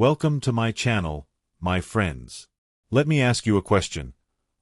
Welcome to my channel, my friends. Let me ask you a question.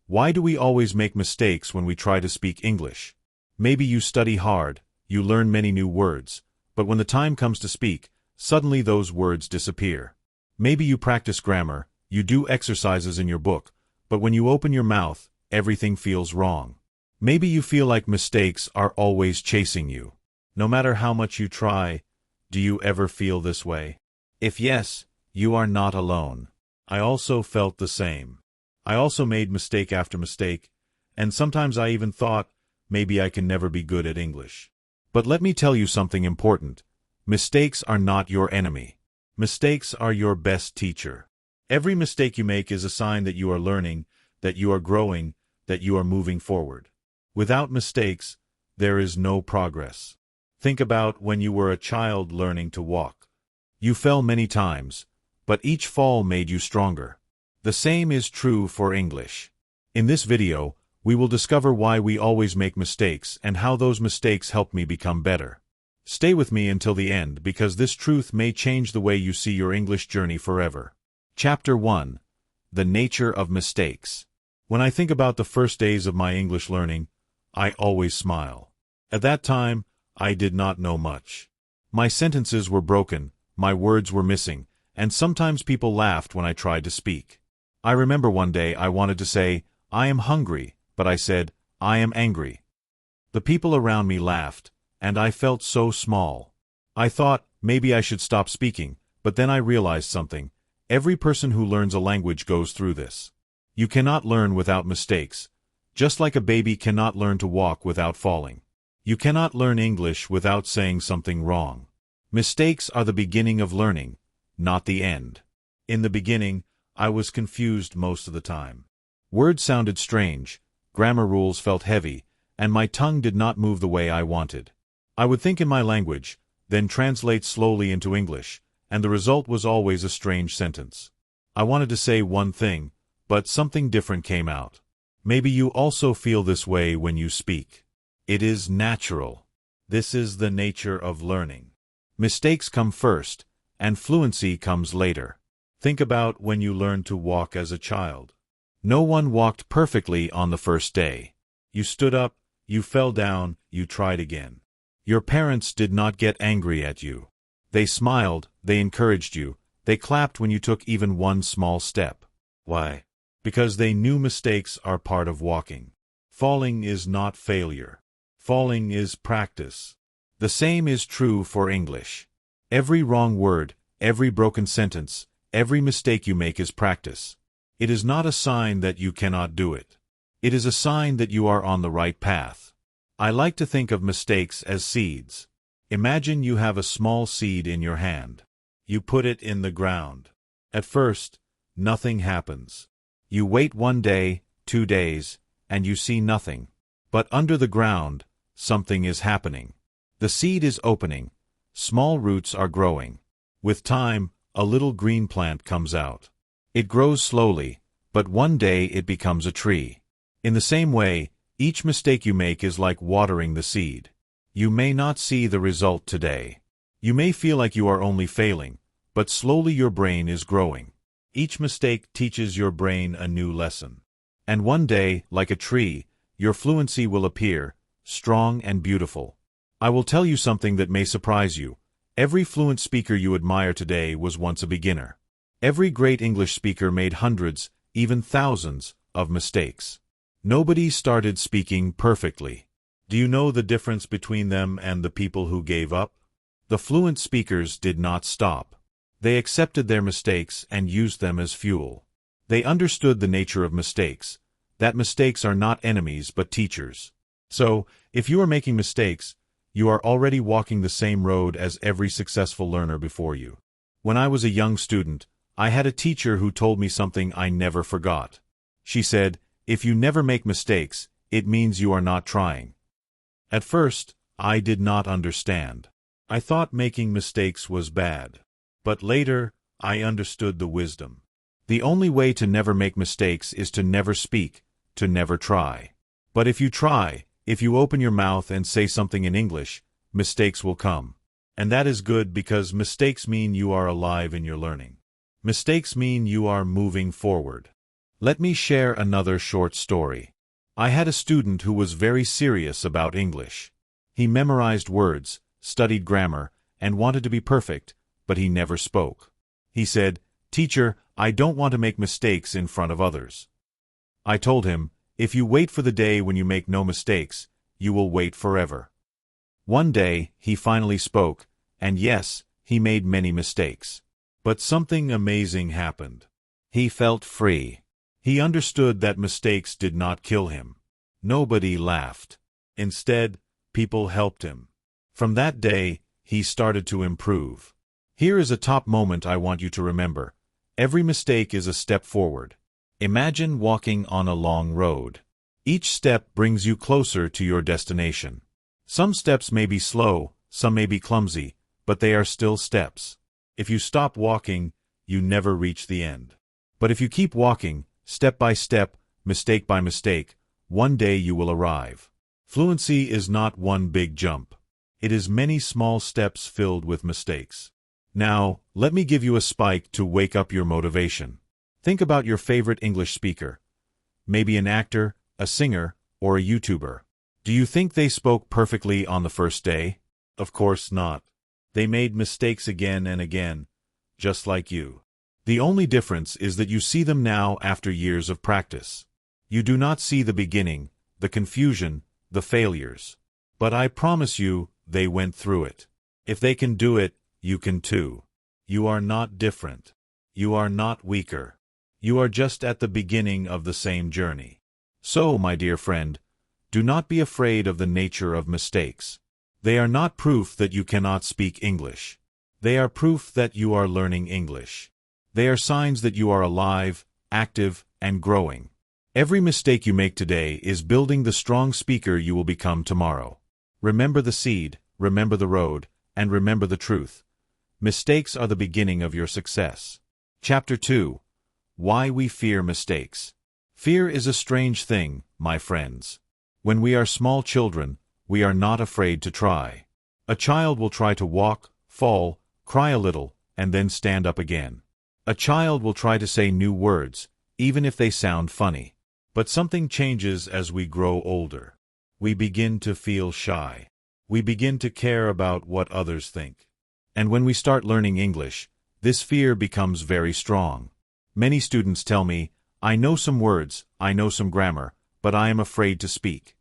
Why do we always make mistakes when we try to speak English? Maybe you study hard, you learn many new words, but when the time comes to speak, suddenly those words disappear. Maybe you practice grammar, you do exercises in your book, but when you open your mouth, everything feels wrong. Maybe you feel like mistakes are always chasing you. No matter how much you try, do you ever feel this way? If yes, you are not alone. I also felt the same. I also made mistake after mistake, and sometimes I even thought, maybe I can never be good at English. But let me tell you something important. Mistakes are not your enemy. Mistakes are your best teacher. Every mistake you make is a sign that you are learning, that you are growing, that you are moving forward. Without mistakes, there is no progress. Think about when you were a child learning to walk. You fell many times, but each fall made you stronger. The same is true for English. In this video, we will discover why we always make mistakes and how those mistakes help me become better. Stay with me until the end because this truth may change the way you see your English journey forever. Chapter 1. The Nature of Mistakes. When I think about the first days of my English learning, I always smile. At that time, I did not know much. My sentences were broken, my words were missing, and sometimes people laughed when I tried to speak. I remember one day I wanted to say, I am hungry, but I said, I am angry. The people around me laughed, and I felt so small. I thought, maybe I should stop speaking, but then I realized something. Every person who learns a language goes through this. You cannot learn without mistakes, just like a baby cannot learn to walk without falling. You cannot learn English without saying something wrong. Mistakes are the beginning of learning, not the end. In the beginning, I was confused most of the time. Words sounded strange, grammar rules felt heavy, and my tongue did not move the way I wanted. I would think in my language, then translate slowly into English, and the result was always a strange sentence. I wanted to say one thing, but something different came out. Maybe you also feel this way when you speak. It is natural. This is the nature of learning. Mistakes come first, and fluency comes later. Think about when you learned to walk as a child. No one walked perfectly on the first day. You stood up, you fell down, you tried again. Your parents did not get angry at you. They smiled, they encouraged you, they clapped when you took even one small step. Why? Because they knew mistakes are part of walking. Falling is not failure. Falling is practice. The same is true for English. Every wrong word, every broken sentence, every mistake you make is practice. It is not a sign that you cannot do it. It is a sign that you are on the right path. I like to think of mistakes as seeds. Imagine you have a small seed in your hand. You put it in the ground. At first, nothing happens. You wait 1 day, 2 days, and you see nothing. But under the ground, something is happening. The seed is opening. Small roots are growing. With time, a little green plant comes out. It grows slowly, but one day it becomes a tree. In the same way, each mistake you make is like watering the seed. You may not see the result today. You may feel like you are only failing, but slowly your brain is growing. Each mistake teaches your brain a new lesson. And one day, like a tree, your fluency will appear, strong and beautiful. I will tell you something that may surprise you. Every fluent speaker you admire today was once a beginner. Every great English speaker made hundreds, even thousands, of mistakes. Nobody started speaking perfectly. Do you know the difference between them and the people who gave up? The fluent speakers did not stop. They accepted their mistakes and used them as fuel. They understood the nature of mistakes, that mistakes are not enemies but teachers. So, if you are making mistakes, you are already walking the same road as every successful learner before you. When I was a young student, I had a teacher who told me something I never forgot. She said, if you never make mistakes, it means you are not trying. At first, I did not understand. I thought making mistakes was bad. But later, I understood the wisdom. The only way to never make mistakes is to never speak, to never try. But if you try, if you open your mouth and say something in English, mistakes will come. And that is good because mistakes mean you are alive in your learning. Mistakes mean you are moving forward. Let me share another short story. I had a student who was very serious about English. He memorized words, studied grammar, and wanted to be perfect, but he never spoke. He said, "Teacher, I don't want to make mistakes in front of others." I told him, "If you wait for the day when you make no mistakes, you will wait forever." One day, he finally spoke, and yes, he made many mistakes. But something amazing happened. He felt free. He understood that mistakes did not kill him. Nobody laughed. Instead, people helped him. From that day, he started to improve. Here is a top moment I want you to remember. Every mistake is a step forward. Imagine walking on a long road. Each step brings you closer to your destination. Some steps may be slow, some may be clumsy, but they are still steps. If you stop walking, you never reach the end. But if you keep walking, step by step, mistake by mistake, one day you will arrive. Fluency is not one big jump. It is many small steps filled with mistakes. Now, let me give you a spike to wake up your motivation. Think about your favorite English speaker. Maybe an actor, a singer, or a YouTuber. Do you think they spoke perfectly on the first day? Of course not. They made mistakes again and again, just like you. The only difference is that you see them now after years of practice. You do not see the beginning, the confusion, the failures. But I promise you, they went through it. If they can do it, you can too. You are not different. You are not weaker. You are just at the beginning of the same journey. So, my dear friend, do not be afraid of the nature of mistakes. They are not proof that you cannot speak English. They are proof that you are learning English. They are signs that you are alive, active, and growing. Every mistake you make today is building the strong speaker you will become tomorrow. Remember the seed, remember the road, and remember the truth. Mistakes are the beginning of your success. Chapter 2. Why we fear mistakes. Fear is a strange thing, my friends. When we are small children, we are not afraid to try. A child will try to walk, fall, cry a little, and then stand up again. A child will try to say new words, even if they sound funny. But something changes as we grow older. We begin to feel shy. We begin to care about what others think. And when we start learning English, this fear becomes very strong. Many students tell me, "I know some words, I know some grammar, but I am afraid to speak."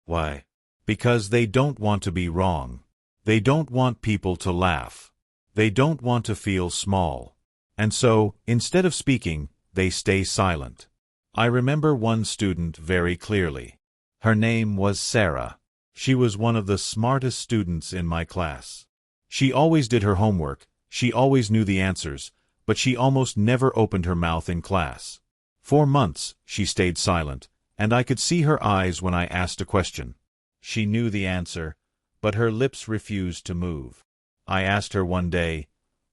Why? Because they don't want to be wrong. They don't want people to laugh. They don't want to feel small. And so, instead of speaking, they stay silent. I remember one student very clearly. Her name was Sarah. She was one of the smartest students in my class. She always did her homework, she always knew the answers, but she almost never opened her mouth in class. For months, she stayed silent, and I could see her eyes when I asked a question. She knew the answer, but her lips refused to move. I asked her one day,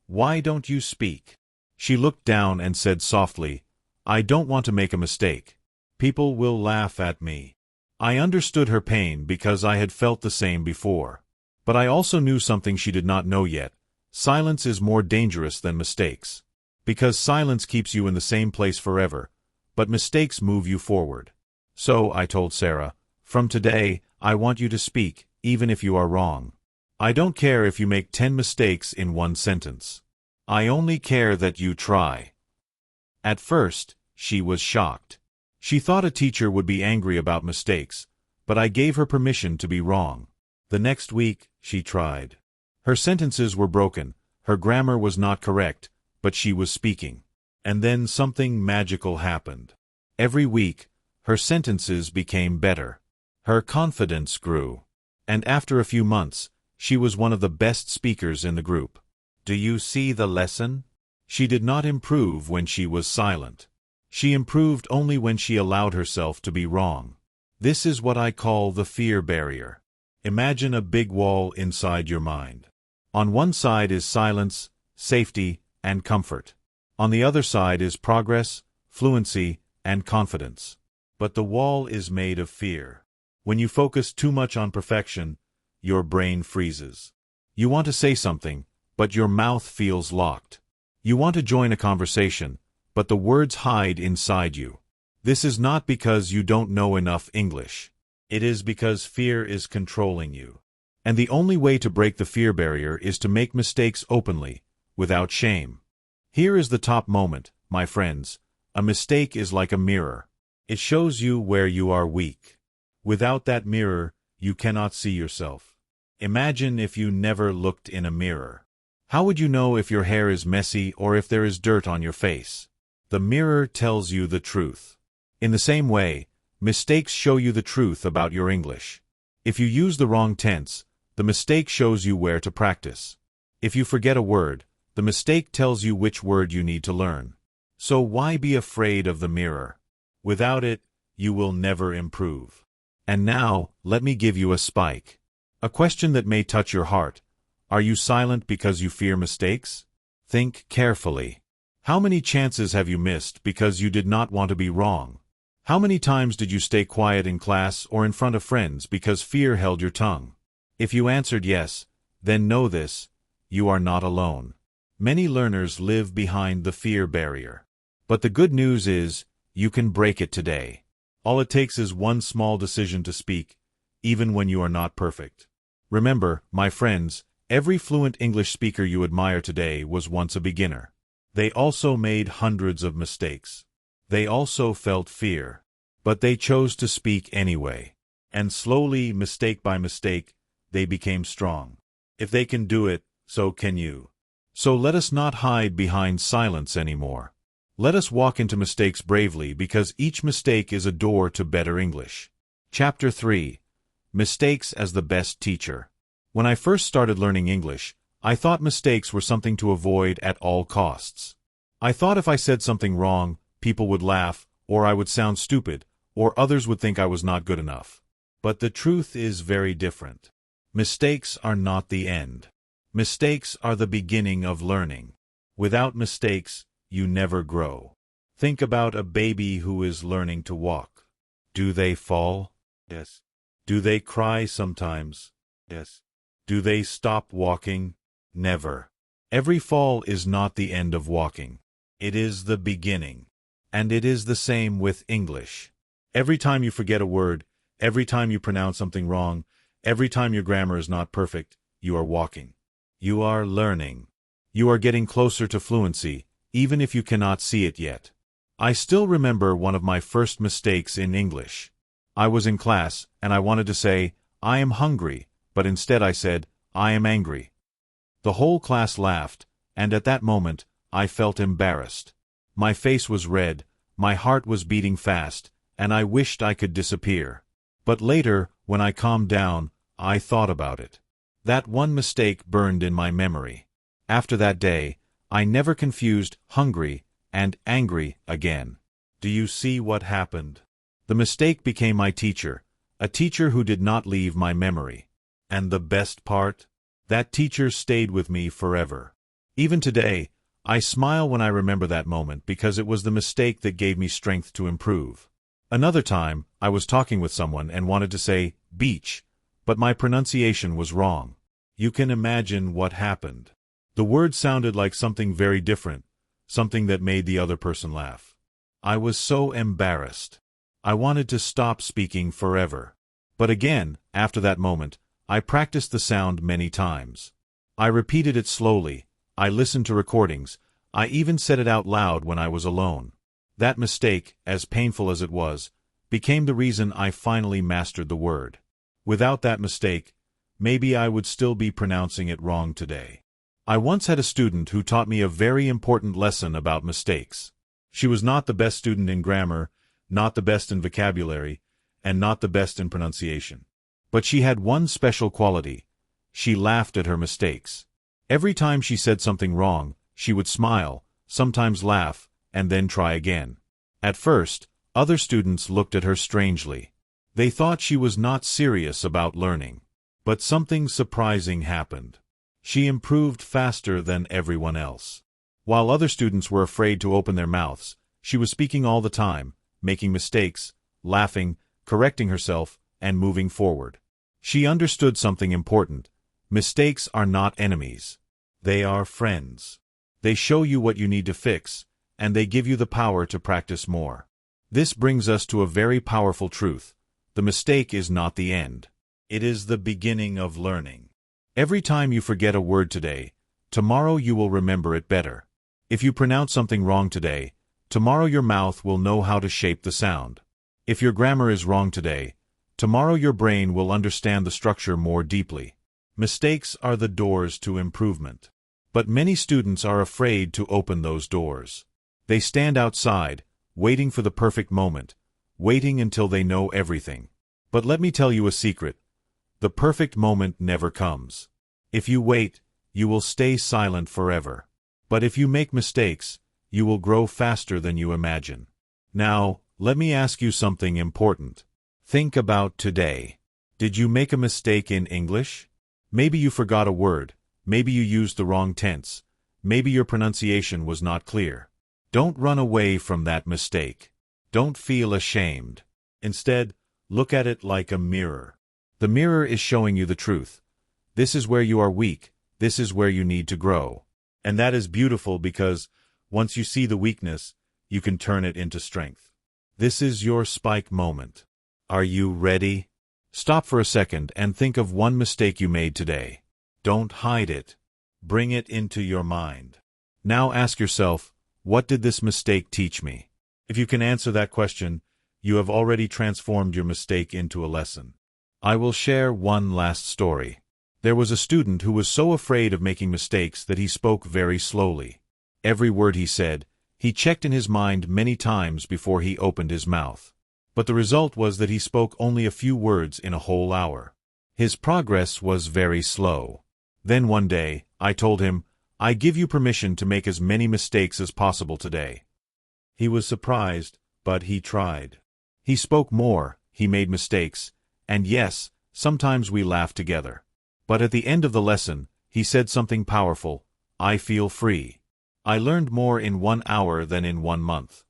"Why don't you speak?" She looked down and said softly, "I don't want to make a mistake. People will laugh at me." I understood her pain because I had felt the same before. But I also knew something she did not know yet. Silence is more dangerous than mistakes. Because silence keeps you in the same place forever, but mistakes move you forward. So, I told Sarah, from today, I want you to speak, even if you are wrong. I don't care if you make 10 mistakes in one sentence. I only care that you try. At first, she was shocked. She thought a teacher would be angry about mistakes, but I gave her permission to be wrong. The next week, she tried. Her sentences were broken, her grammar was not correct, but she was speaking. And then something magical happened. Every week, her sentences became better. Her confidence grew. And after a few months, she was one of the best speakers in the group. Do you see the lesson? She did not improve when she was silent. She improved only when she allowed herself to be wrong. This is what I call the fear barrier. Imagine a big wall inside your mind. On one side is silence, safety, and comfort. On the other side is progress, fluency, and confidence. But the wall is made of fear. When you focus too much on perfection, your brain freezes. You want to say something, but your mouth feels locked. You want to join a conversation, but the words hide inside you. This is not because you don't know enough English. It is because fear is controlling you. And the only way to break the fear barrier is to make mistakes openly, without shame. Here is the top moment, my friends. A mistake is like a mirror. It shows you where you are weak. Without that mirror, you cannot see yourself. Imagine if you never looked in a mirror. How would you know if your hair is messy or if there is dirt on your face? The mirror tells you the truth. In the same way, mistakes show you the truth about your English. If you use the wrong tense, the mistake shows you where to practice. If you forget a word, the mistake tells you which word you need to learn. So why be afraid of the mirror? Without it, you will never improve. And now, let me give you a spike. A question that may touch your heart. Are you silent because you fear mistakes? Think carefully. How many chances have you missed because you did not want to be wrong? How many times did you stay quiet in class or in front of friends because fear held your tongue? If you answered yes, then know this: you are not alone. Many learners live behind the fear barrier. But the good news is, you can break it today. All it takes is one small decision to speak, even when you are not perfect. Remember, my friends, every fluent English speaker you admire today was once a beginner. They also made hundreds of mistakes. They also felt fear. But they chose to speak anyway. And slowly, mistake by mistake, they became strong. If they can do it, so can you. So let us not hide behind silence anymore. Let us walk into mistakes bravely, because each mistake is a door to better English. Chapter 3. Mistakes as the Best Teacher. When I first started learning English, I thought mistakes were something to avoid at all costs. I thought if I said something wrong, people would laugh, or I would sound stupid, or others would think I was not good enough. But the truth is very different. Mistakes are not the end. Mistakes are the beginning of learning. Without mistakes, you never grow. Think about a baby who is learning to walk. Do they fall? Yes. Do they cry sometimes? Yes. Do they stop walking? Never. Every fall is not the end of walking. It is the beginning. And it is the same with English. Every time you forget a word, every time you pronounce something wrong, every time your grammar is not perfect, you are walking. You are learning. You are getting closer to fluency, even if you cannot see it yet. I still remember one of my first mistakes in English. I was in class, and I wanted to say, "I am hungry," but instead I said, "I am angry." The whole class laughed, and at that moment, I felt embarrassed. My face was red, my heart was beating fast, and I wished I could disappear. But later, when I calmed down, I thought about it. That one mistake burned in my memory. After that day, I never confused hungry and angry again. Do you see what happened? The mistake became my teacher, a teacher who did not leave my memory. And the best part? That teacher stayed with me forever. Even today, I smile when I remember that moment because it was the mistake that gave me strength to improve. Another time, I was talking with someone and wanted to say beach, but my pronunciation was wrong. You can imagine what happened. The word sounded like something very different, something that made the other person laugh. I was so embarrassed. I wanted to stop speaking forever. But again, after that moment, I practiced the sound many times. I repeated it slowly, I listened to recordings, I even said it out loud when I was alone. That mistake, as painful as it was, became the reason I finally mastered the word. Without that mistake, maybe I would still be pronouncing it wrong today. I once had a student who taught me a very important lesson about mistakes. She was not the best student in grammar, not the best in vocabulary, and not the best in pronunciation. But she had one special quality. She laughed at her mistakes. Every time she said something wrong, she would smile, sometimes laugh, and then try again. At first, other students looked at her strangely. They thought she was not serious about learning. But something surprising happened. She improved faster than everyone else. While other students were afraid to open their mouths, she was speaking all the time, making mistakes, laughing, correcting herself, and moving forward. She understood something important. Mistakes are not enemies. They are friends. They show you what you need to fix, and they give you the power to practice more. This brings us to a very powerful truth. The mistake is not the end. It is the beginning of learning. Every time you forget a word today, tomorrow you will remember it better. If you pronounce something wrong today, tomorrow your mouth will know how to shape the sound. If your grammar is wrong today, tomorrow your brain will understand the structure more deeply. Mistakes are the doors to improvement. But many students are afraid to open those doors. They stand outside, waiting for the perfect moment, waiting until they know everything. But let me tell you a secret. The perfect moment never comes. If you wait, you will stay silent forever. But if you make mistakes, you will grow faster than you imagine. Now, let me ask you something important. Think about today. Did you make a mistake in English? Maybe you forgot a word. Maybe you used the wrong tense. Maybe your pronunciation was not clear. Don't run away from that mistake. Don't feel ashamed. Instead, look at it like a mirror. The mirror is showing you the truth. This is where you are weak. This is where you need to grow. And that is beautiful because once you see the weakness, you can turn it into strength. This is your spike moment. Are you ready? Stop for a second and think of one mistake you made today. Don't hide it. Bring it into your mind. Now ask yourself, what did this mistake teach me? If you can answer that question, you have already transformed your mistake into a lesson. I will share one last story. There was a student who was so afraid of making mistakes that he spoke very slowly. Every word he said, he checked in his mind many times before he opened his mouth. But the result was that he spoke only a few words in a whole hour. His progress was very slow. Then one day, I told him, I give you permission to make as many mistakes as possible today. He was surprised, but he tried. He spoke more, he made mistakes, and yes, sometimes we laughed together. But at the end of the lesson, he said something powerful. I feel free. I learned more in 1 hour than in 1 month.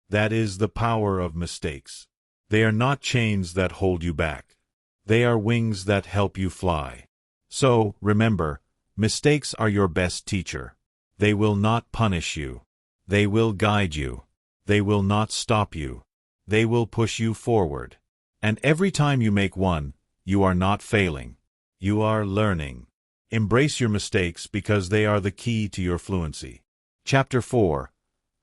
That is the power of mistakes. They are not chains that hold you back. They are wings that help you fly. So, remember, mistakes are your best teacher. They will not punish you. They will guide you. They will not stop you. They will push you forward. And every time you make one, you are not failing. You are learning. Embrace your mistakes because they are the key to your fluency. Chapter 4.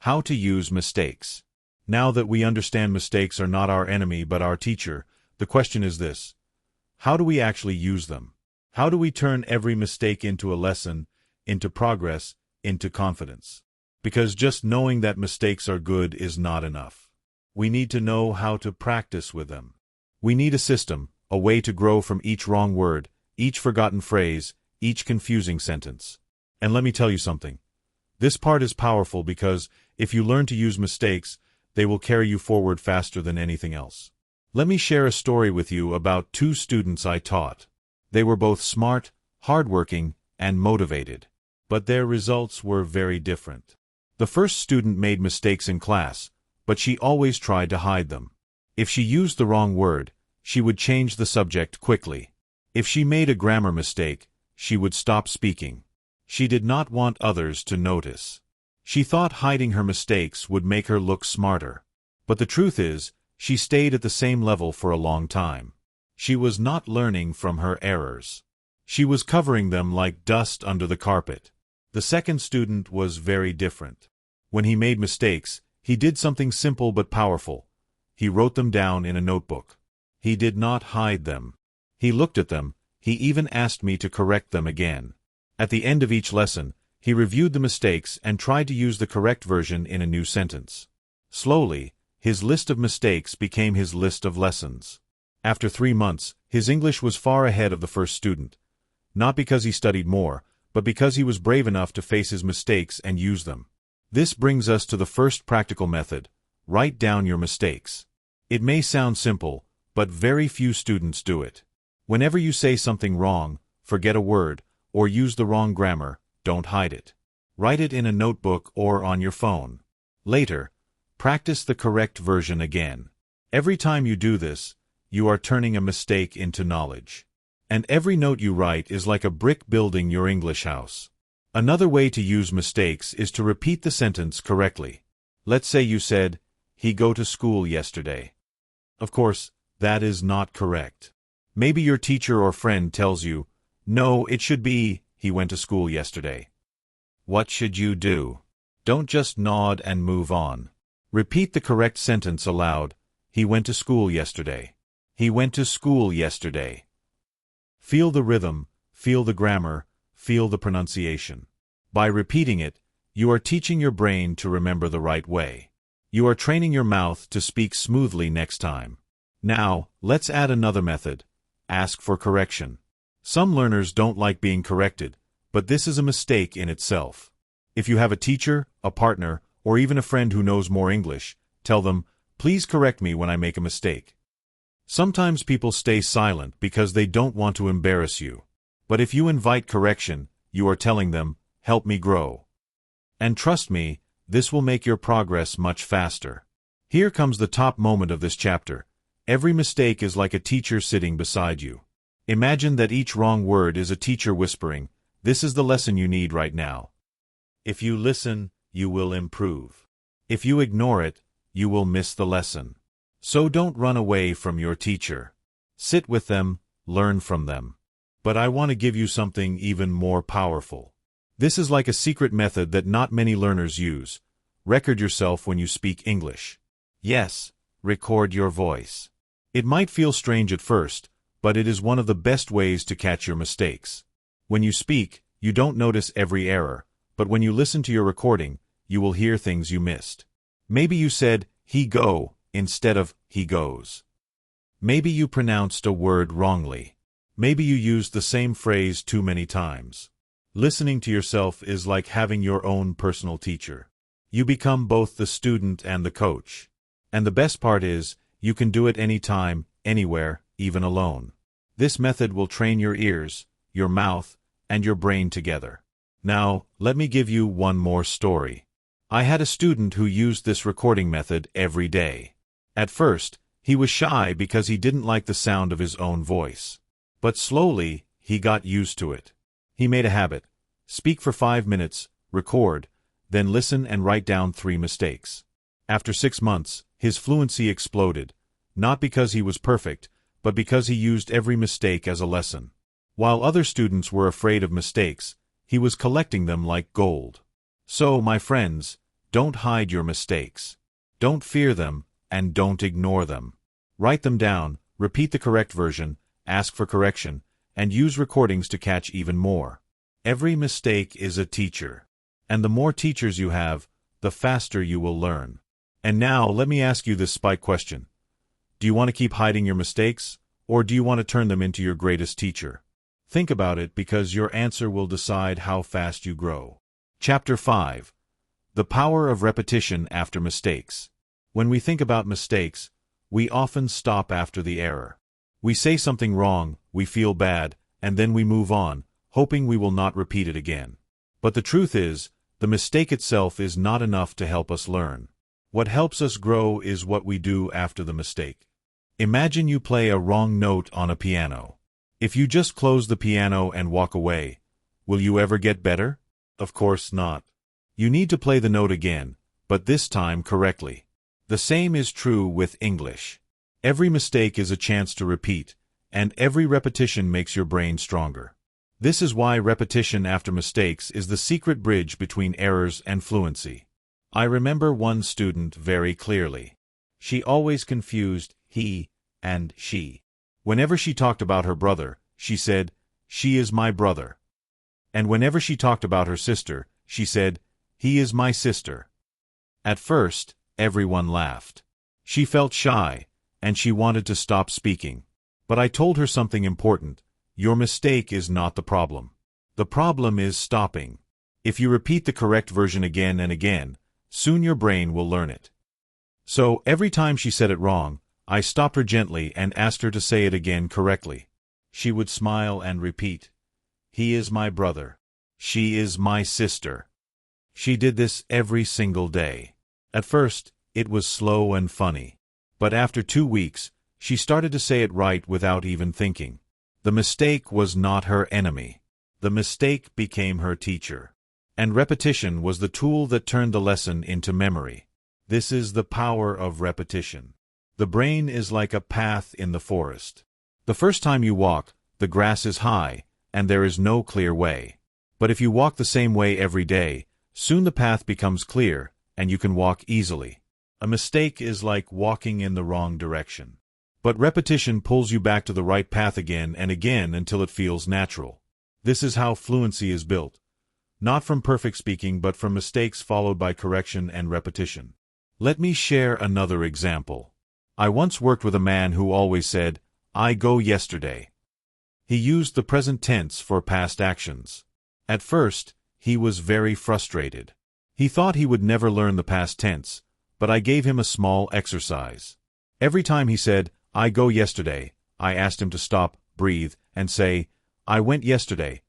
How to use mistakes. Now that we understand mistakes are not our enemy but our teacher, the question is this: how do we actually use them? How do we turn every mistake into a lesson, into progress, into confidence? Because just knowing that mistakes are good is not enough. We need to know how to practice with them. We need a system, a way to grow from each wrong word, each forgotten phrase, each confusing sentence. And let me tell you something. This part is powerful because if you learn to use mistakes, they will carry you forward faster than anything else. Let me share a story with you about 2 students I taught. They were both smart, hardworking, and motivated. But their results were very different. The first student made mistakes in class, but she always tried to hide them. If she used the wrong word, she would change the subject quickly. If she made a grammar mistake, she would stop speaking. She did not want others to notice. She thought hiding her mistakes would make her look smarter. But the truth is, she stayed at the same level for a long time. She was not learning from her errors. She was covering them like dust under the carpet. The second student was very different. When he made mistakes, he did something simple but powerful. He wrote them down in a notebook. He did not hide them. He looked at them. He even asked me to correct them again. At the end of each lesson, he reviewed the mistakes and tried to use the correct version in a new sentence. Slowly, his list of mistakes became his list of lessons. After 3 months, his English was far ahead of the first student. Not because he studied more, but because he was brave enough to face his mistakes and use them. This brings us to the first practical method: write down your mistakes. It may sound simple, but very few students do it. Whenever you say something wrong, forget a word, or use the wrong grammar, don't hide it. Write it in a notebook or on your phone. Later, practice the correct version again. Every time you do this, you are turning a mistake into knowledge. And every note you write is like a brick building your English house. Another way to use mistakes is to repeat the sentence correctly. Let's say you said, "He go to school yesterday." Of course, that is not correct. Maybe your teacher or friend tells you, "No, it should be, he went to school yesterday." What should you do? Don't just nod and move on. Repeat the correct sentence aloud. He went to school yesterday. He went to school yesterday. Feel the rhythm, feel the grammar, feel the pronunciation. By repeating it, you are teaching your brain to remember the right way. You are training your mouth to speak smoothly next time. Now, let's add another method. Ask for correction. Some learners don't like being corrected, but this is a mistake in itself. If you have a teacher, a partner, or even a friend who knows more English, tell them, "Please correct me when I make a mistake." Sometimes people stay silent because they don't want to embarrass you. But if you invite correction, you are telling them, "Help me grow." And trust me, this will make your progress much faster. Here comes the top moment of this chapter. Every mistake is like a teacher sitting beside you. Imagine that each wrong word is a teacher whispering, "This is the lesson you need right now." If you listen, you will improve. If you ignore it, you will miss the lesson. So don't run away from your teacher. Sit with them, learn from them. But I want to give you something even more powerful. This is like a secret method that not many learners use. Record yourself when you speak English. Yes, record your voice. It might feel strange at first, but it is one of the best ways to catch your mistakes. When you speak, you don't notice every error, but when you listen to your recording, you will hear things you missed. Maybe you said, "he go," instead of "he goes." Maybe you pronounced a word wrongly. Maybe you used the same phrase too many times. Listening to yourself is like having your own personal teacher. You become both the student and the coach. And the best part is, you can do it anytime, anywhere, even alone. This method will train your ears, your mouth, and your brain together. Now, let me give you one more story. I had a student who used this recording method every day. At first, he was shy because he didn't like the sound of his own voice. But slowly, he got used to it. He made a habit. Speak for 5 minutes, record, then listen and write down 3 mistakes. After 6 months, his fluency exploded, not because he was perfect, but because he used every mistake as a lesson. While other students were afraid of mistakes, he was collecting them like gold. So, my friends, don't hide your mistakes. Don't fear them, and don't ignore them. Write them down, repeat the correct version, ask for correction, and use recordings to catch even more. Every mistake is a teacher. And the more teachers you have, the faster you will learn. And now, let me ask you this spike question. Do you want to keep hiding your mistakes, or do you want to turn them into your greatest teacher? Think about it because your answer will decide how fast you grow. Chapter 5. The Power of Repetition After Mistakes. When we think about mistakes, we often stop after the error. We say something wrong, we feel bad, and then we move on, hoping we will not repeat it again. But the truth is, the mistake itself is not enough to help us learn. What helps us grow is what we do after the mistake. Imagine you play a wrong note on a piano. If you just close the piano and walk away, will you ever get better? Of course not. You need to play the note again, but this time correctly. The same is true with English. Every mistake is a chance to repeat, and every repetition makes your brain stronger. This is why repetition after mistakes is the secret bridge between errors and fluency. I remember one student very clearly. She always confused he and she. Whenever she talked about her brother, she said, "She is my brother." And whenever she talked about her sister, she said, "He is my sister." At first, everyone laughed. She felt shy, and she wanted to stop speaking. But I told her something important. Your mistake is not the problem. The problem is stopping. If you repeat the correct version again and again, soon your brain will learn it. So, every time she said it wrong, I stopped her gently and asked her to say it again correctly. She would smile and repeat, "He is my brother. She is my sister." She did this every single day. At first, it was slow and funny. But after 2 weeks, she started to say it right without even thinking. The mistake was not her enemy. The mistake became her teacher. And repetition was the tool that turned the lesson into memory. This is the power of repetition. The brain is like a path in the forest. The first time you walk, the grass is high, and there is no clear way. But if you walk the same way every day, soon the path becomes clear, and you can walk easily. A mistake is like walking in the wrong direction. But repetition pulls you back to the right path again and again until it feels natural. This is how fluency is built. Not from perfect speaking, but from mistakes followed by correction and repetition. Let me share another example. I once worked with a man who always said, "I go yesterday." He used the present tense for past actions. At first, he was very frustrated. He thought he would never learn the past tense, but I gave him a small exercise. Every time he said, "I go yesterday," I asked him to stop, breathe, and say, "I went yesterday."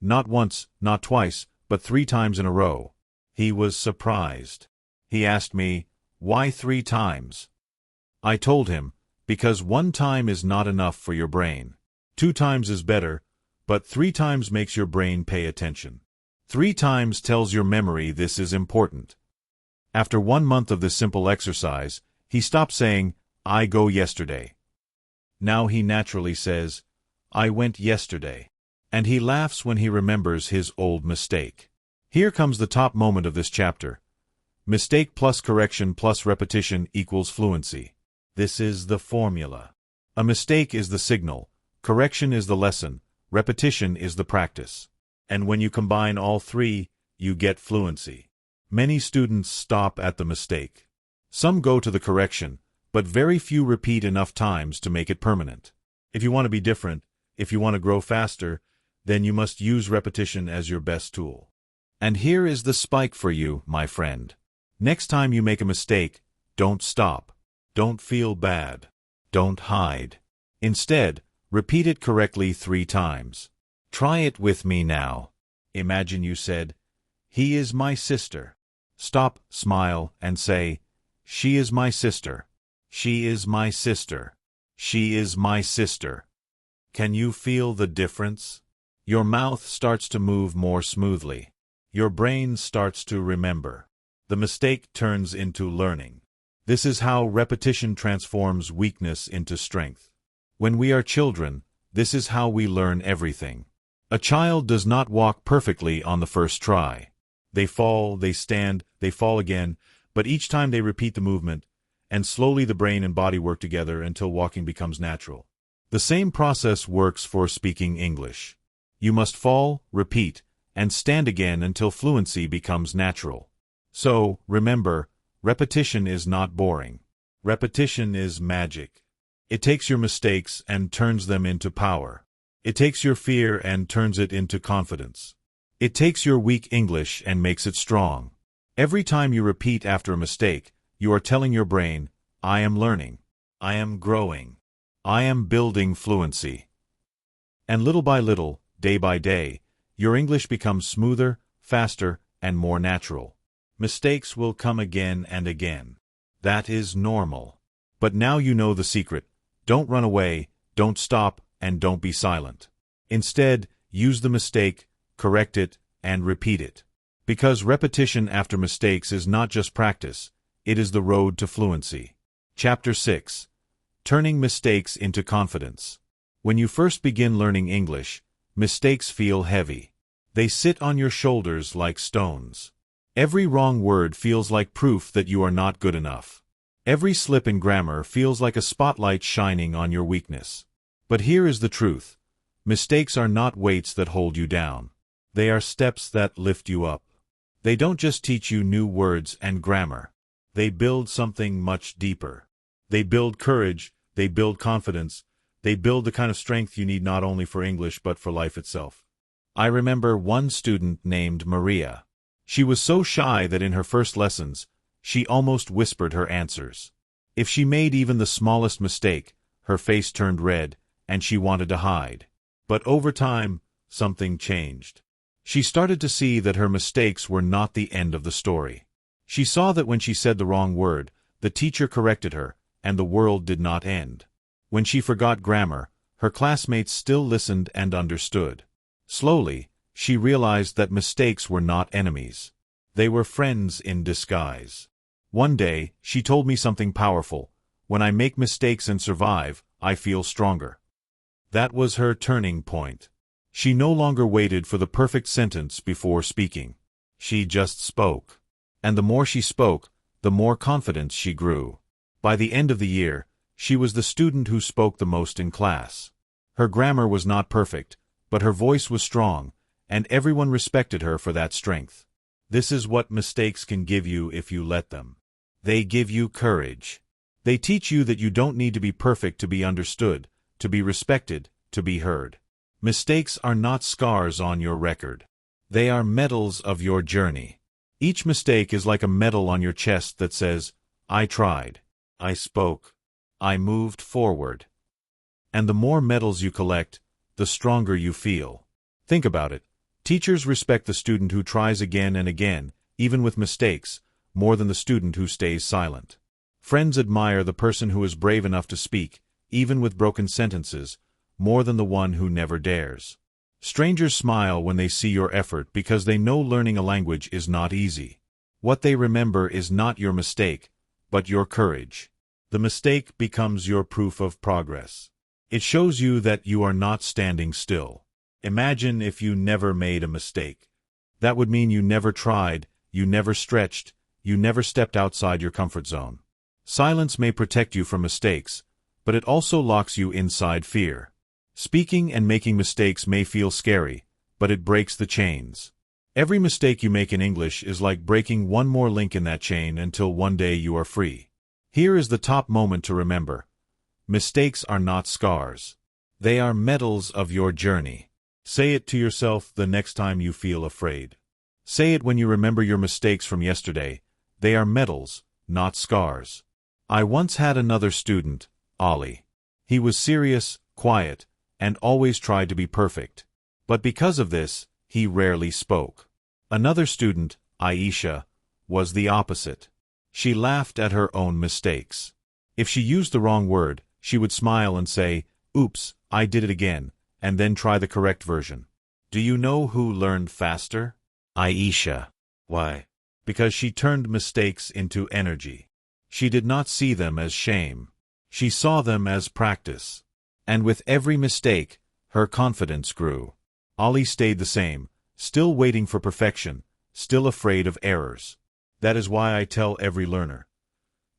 Not once, not twice, but 3 times in a row. He was surprised. He asked me, "Why 3 times?" I told him, because 1 time is not enough for your brain. 2 times is better, but 3 times makes your brain pay attention. 3 times tells your memory this is important. After 1 month of this simple exercise, he stopped saying, "I go yesterday." Now he naturally says, "I went yesterday." And he laughs when he remembers his old mistake. Here comes the top moment of this chapter. Mistake plus correction plus repetition equals fluency. This is the formula. A mistake is the signal, correction is the lesson, repetition is the practice. And when you combine all 3, you get fluency. Many students stop at the mistake. Some go to the correction, but very few repeat enough times to make it permanent. If you want to be different, if you want to grow faster, then you must use repetition as your best tool. And here is the spike for you, my friend. Next time you make a mistake, don't stop. Don't feel bad. Don't hide. Instead, repeat it correctly 3 times. Try it with me now. Imagine you said, "He is my sister." Stop, smile, and say, "She is my sister. She is my sister. She is my sister." Can you feel the difference? Your mouth starts to move more smoothly. Your brain starts to remember. The mistake turns into learning. This is how repetition transforms weakness into strength. When we are children, this is how we learn everything. A child does not walk perfectly on the first try. They fall, they stand, they fall again, but each time they repeat the movement, and slowly the brain and body work together until walking becomes natural. The same process works for speaking English. You must fall, repeat, and stand again until fluency becomes natural. So, remember, repetition is not boring. Repetition is magic. It takes your mistakes and turns them into power. It takes your fear and turns it into confidence. It takes your weak English and makes it strong. Every time you repeat after a mistake, you are telling your brain, "I am learning. I am growing. I am building fluency." And little by little, day by day, your English becomes smoother, faster, and more natural. Mistakes will come again and again. That is normal. But now you know the secret. Don't run away, don't stop, and don't be silent. Instead, use the mistake, correct it, and repeat it. Because repetition after mistakes is not just practice, it is the road to fluency. Chapter 6. Turning Mistakes into Confidence. When you first begin learning English, mistakes feel heavy. They sit on your shoulders like stones. Every wrong word feels like proof that you are not good enough. Every slip in grammar feels like a spotlight shining on your weakness. But here is the truth. Mistakes are not weights that hold you down. They are steps that lift you up. They don't just teach you new words and grammar. They build something much deeper. They build courage, they build confidence, they build the kind of strength you need not only for English but for life itself. I remember one student named Maria. She was so shy that in her first lessons, she almost whispered her answers. If she made even the smallest mistake, her face turned red, and she wanted to hide. But over time, something changed. She started to see that her mistakes were not the end of the story. She saw that when she said the wrong word, the teacher corrected her, and the world did not end. When she forgot grammar, her classmates still listened and understood. Slowly, she realized that mistakes were not enemies. They were friends in disguise. One day, she told me something powerful. When I make mistakes and survive, I feel stronger. That was her turning point. She no longer waited for the perfect sentence before speaking. She just spoke. And the more she spoke, the more confident she grew. By the end of the year, she was the student who spoke the most in class. Her grammar was not perfect, but her voice was strong, and everyone respected her for that strength. This is what mistakes can give you if you let them. They give you courage. They teach you that you don't need to be perfect to be understood, to be respected, to be heard. Mistakes are not scars on your record. They are medals of your journey. Each mistake is like a medal on your chest that says, I tried, I spoke, I moved forward. And the more medals you collect, the stronger you feel. Think about it. Teachers respect the student who tries again and again, even with mistakes, more than the student who stays silent. Friends admire the person who is brave enough to speak, even with broken sentences, more than the one who never dares. Strangers smile when they see your effort because they know learning a language is not easy. What they remember is not your mistake, but your courage. The mistake becomes your proof of progress. It shows you that you are not standing still. Imagine if you never made a mistake. That would mean you never tried, you never stretched, you never stepped outside your comfort zone. Silence may protect you from mistakes, but it also locks you inside fear. Speaking and making mistakes may feel scary, but it breaks the chains. Every mistake you make in English is like breaking one more link in that chain until one day you are free. Here is the top moment to remember. Mistakes are not scars. They are medals of your journey. Say it to yourself the next time you feel afraid. Say it when you remember your mistakes from yesterday. They are medals, not scars. I once had another student, Ali. He was serious, quiet, and always tried to be perfect. But because of this, he rarely spoke. Another student, Aisha, was the opposite. She laughed at her own mistakes. If she used the wrong word, she would smile and say, "Oops, I did it again," and then try the correct version. Do you know who learned faster? Aisha. Why? Because she turned mistakes into energy. She did not see them as shame. She saw them as practice. And with every mistake, her confidence grew. Ali stayed the same, still waiting for perfection, still afraid of errors. That is why I tell every learner,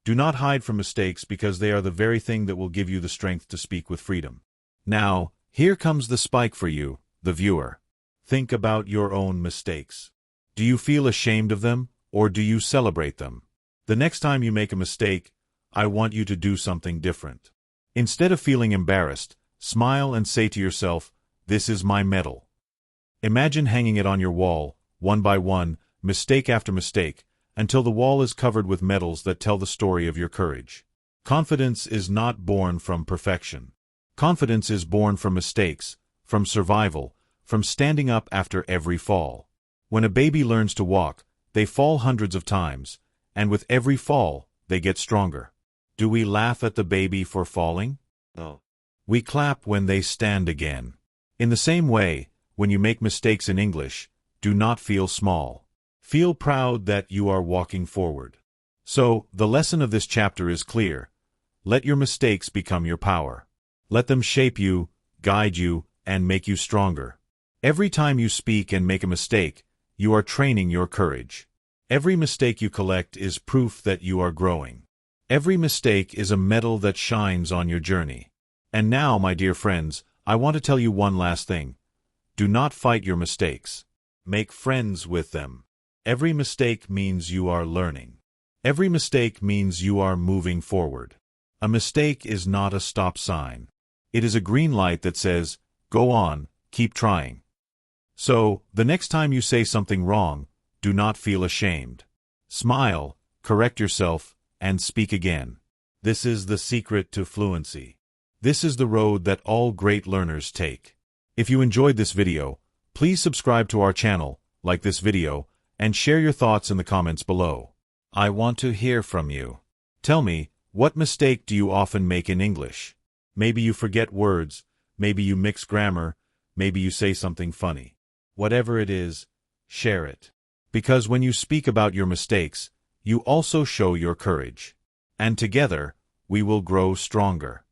do not hide from mistakes because they are the very thing that will give you the strength to speak with freedom. Now, here comes the spike for you, the viewer. Think about your own mistakes. Do you feel ashamed of them, or do you celebrate them? The next time you make a mistake, I want you to do something different. Instead of feeling embarrassed, smile and say to yourself, "This is my medal." Imagine hanging it on your wall, one by one, mistake after mistake, until the wall is covered with medals that tell the story of your courage. Confidence is not born from perfection. Confidence is born from mistakes, from survival, from standing up after every fall. When a baby learns to walk, they fall hundreds of times, and with every fall, they get stronger. Do we laugh at the baby for falling? No. We clap when they stand again. In the same way, when you make mistakes in English, do not feel small. Feel proud that you are walking forward. So, the lesson of this chapter is clear. Let your mistakes become your power. Let them shape you, guide you, and make you stronger. Every time you speak and make a mistake, you are training your courage. Every mistake you collect is proof that you are growing. Every mistake is a medal that shines on your journey. And now, my dear friends, I want to tell you one last thing. Do not fight your mistakes. Make friends with them. Every mistake means you are learning. Every mistake means you are moving forward. A mistake is not a stop sign. It is a green light that says, go on, keep trying. So, the next time you say something wrong, do not feel ashamed. Smile, correct yourself, and speak again. This is the secret to fluency. This is the road that all great learners take. If you enjoyed this video, please subscribe to our channel, like this video, and share your thoughts in the comments below. I want to hear from you. Tell me, what mistake do you often make in English? Maybe you forget words, maybe you mix grammar, maybe you say something funny. Whatever it is, share it. Because when you speak about your mistakes, you also show your courage. And together, we will grow stronger.